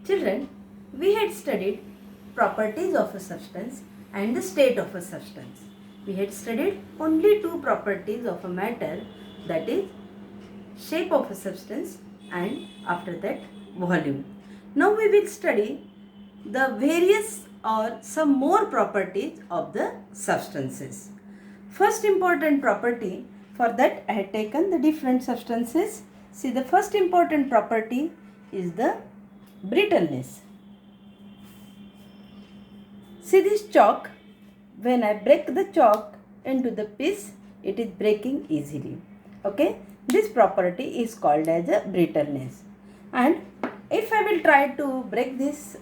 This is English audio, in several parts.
Children, we had studied properties of a substance and the state of a substance. We had studied only two properties of a matter, that is shape of a substance and after that volume. Now we will study the various or some more properties of the substances. First important property, for that I had taken the different substances. See, the first important property is the brittleness. See this chalk, when I break the chalk into the piece, it is breaking easily. Okay, this property is called as a brittleness. And if I will try to break this,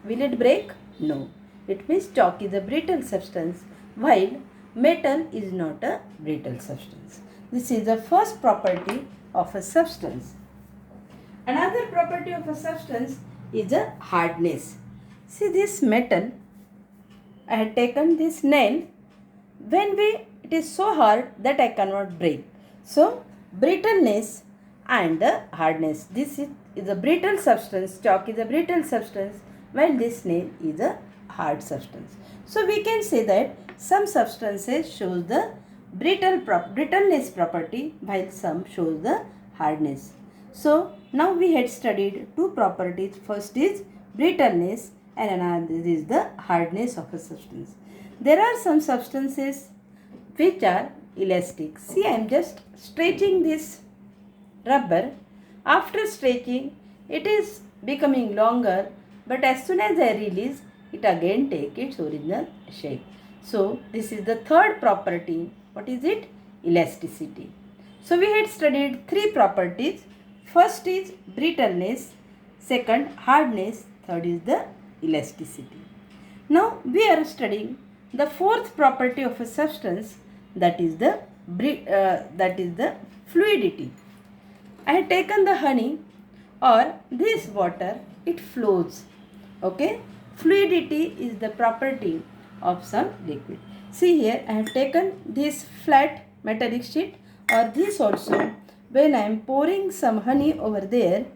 will it break? No. It means chalk is a brittle substance while metal is not a brittle substance. This is the first property of a substance. Another property of a substance is a hardness. See this metal, I had taken this nail. When it is so hard that I cannot break. So brittleness and the hardness. This is a brittle substance. Chalk is a brittle substance while this nail is a hard substance. So we can say that some substances shows the brittleness property while some shows the hardness. So now we had studied two properties. First is brittleness and another is the hardness of a substance. There are some substances which are elastic. See, I am just stretching this rubber. After stretching, it is becoming longer, but as soon as I release, it again take its original shape. So this is the third property. What is it? Elasticity. So we had studied three properties. First is brittleness, second hardness, third is the elasticity. Now we are studying the fourth property of a substance, that is the fluidity. I have taken the honey or this water, it flows. Okay, fluidity is the property of some liquid. See here, I have taken this flat metallic sheet or this also. When I am pouring some honey over there,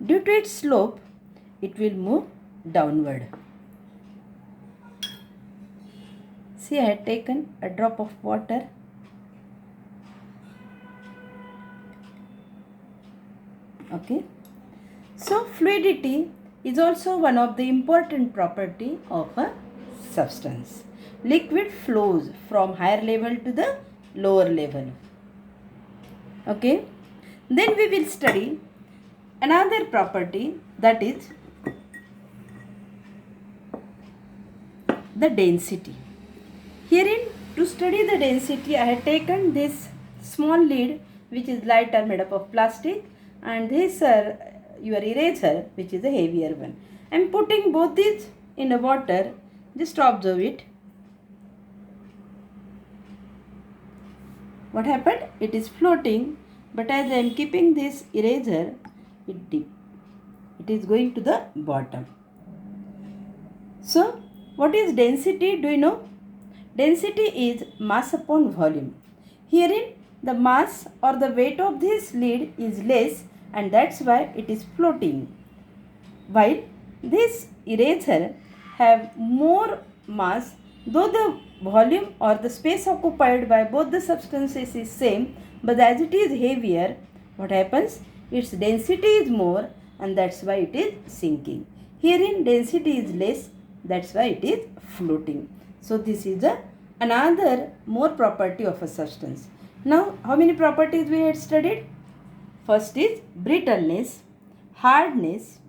due to its slope, it will move downward. See, I have taken a drop of water. Okay. So, fluidity is also one of the important property of a substance. Liquid flows from higher level to the lower level. Okay. Then we will study another property, that is the density. Herein, to study the density, I have taken this small lid which is lighter, made up of plastic, and this your eraser which is a heavier one. I am putting both these in the water. Just observe it. What happened? It is floating, but as I am keeping this eraser, it is going to the bottom. So what is density? Do you know? Density is mass upon volume. Herein the mass or the weight of this lid is less, and that's why it is floating. While this eraser have more mass, though the volume or the space occupied by both the substances is same, but as it is heavier, what happens? Its density is more, and that's why it is sinking. Herein density is less, that's why it is floating. So this is another more property of a substance. Now how many properties we had studied? First is brittleness, hardness,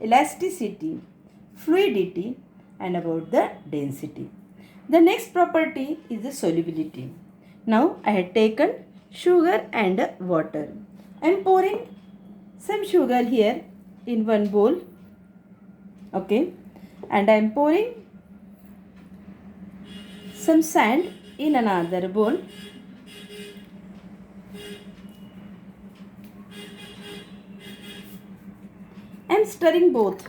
elasticity, fluidity, and about the density. The next property is the solubility. Now I had taken sugar and water. I am pouring some sugar here in one bowl. Okay, and I am pouring some sand in another bowl. I am stirring both.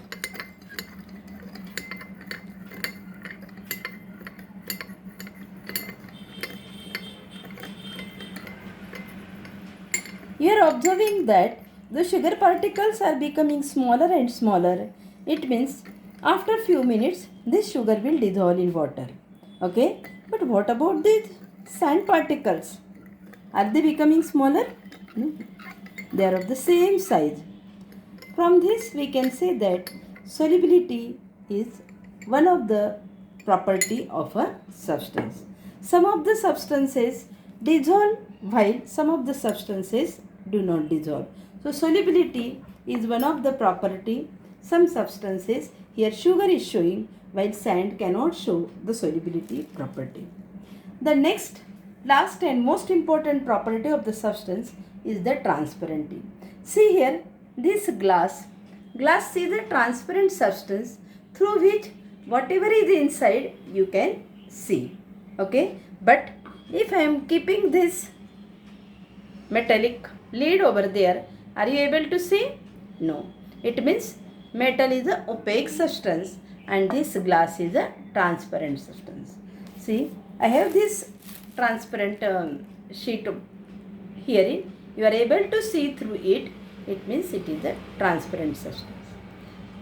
We are observing that the sugar particles are becoming smaller and smaller. It means after few minutes this sugar will dissolve in water. Okay, but what about these sand particles? Are they becoming smaller? No. They are of the same size. From this we can say that solubility is one of the property of a substance. Some of the substances dissolve while some of the substances do not dissolve. So solubility is one of the property. Some substances, here sugar is showing while sand cannot show the solubility property. The next, last and most important property of the substance is the transparency. See here, this glass is a transparent substance through which whatever is inside you can see. Okay, but if I am keeping this metallic lid over there, are you able to see? No. It means metal is a opaque substance and this glass is a transparent substance. See, I have this transparent sheet here. You are able to see through it. It means it is a transparent substance.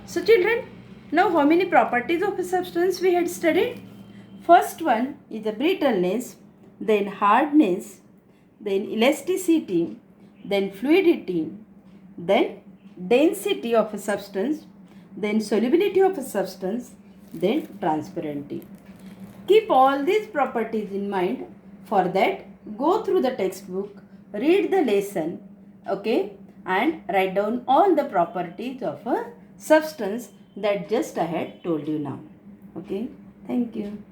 So children, now how many properties of a substance we had studied? First one is the brittleness, then hardness, then elasticity, then fluidity, then density of a substance, then solubility of a substance, then transparency. Keep all these properties in mind. For that, go through the textbook, read the lesson, okay, and write down all the properties of a substance that just I had told you now. Okay, thank you.